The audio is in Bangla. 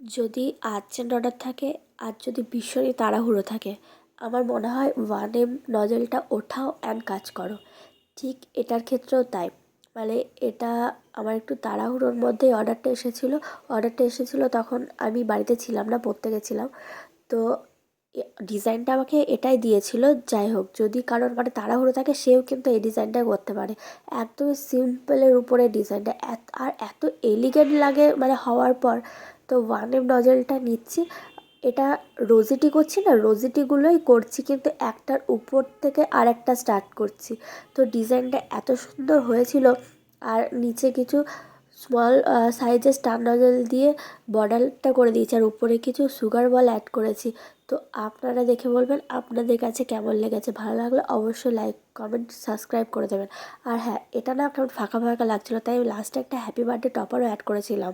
যদি আর্জেন্ট অর্ডার থাকে আর যদি ভীষণই তাড়াহুড়ো থাকে, আমার মনে হয় 1M নজেলটা ওঠাও অ্যান্ড কাজ করো। ঠিক এটার ক্ষেত্রেও তাই। মানে এটা আমার একটু তাড়াহুড়োর মধ্যেই অর্ডারটা এসেছিলো তখন আমি বাড়িতে ছিলাম না, পড়তে গেছিলাম। তো ডিজাইনটা আমাকে এটাই দিয়েছিল। যাই হোক, যদি কারোর মানে তাড়াহুড়ো থাকে সেও কিন্তু এই ডিজাইনটা করতে পারে। একদমই সিম্পলের উপরে ডিজাইনটা আর এত এলিগেন্ট লাগে মানে হওয়ার পর। তো 1M নজেলটা নিচ্ছি। এটা রোজিটি করছি না, রোজিটিগুলোই করছি কিন্তু একটার উপর থেকে আরেকটা স্টার্ট করছি। তো ডিজাইনটা এত সুন্দর হয়েছিল। আর নিচে কিছু স্মল সাইজের স্টার নজেল দিয়ে বর্ডারটা করে দিয়েছি, আর উপরে কিছু সুগার বল অ্যাড করেছি। তো আপনারা দেখে বলবেন আপনাদের কাছে কেমন লেগেছে। ভালো লাগলে অবশ্যই লাইক, কমেন্ট, সাবস্ক্রাইব করে দেবেন। আর হ্যাঁ, এটা না কেমন ফাঁকা ফাঁকা লাগছিলো, তাই আমি লাস্টে একটা হ্যাপি বার্থডে টপারও অ্যাড করেছিলাম।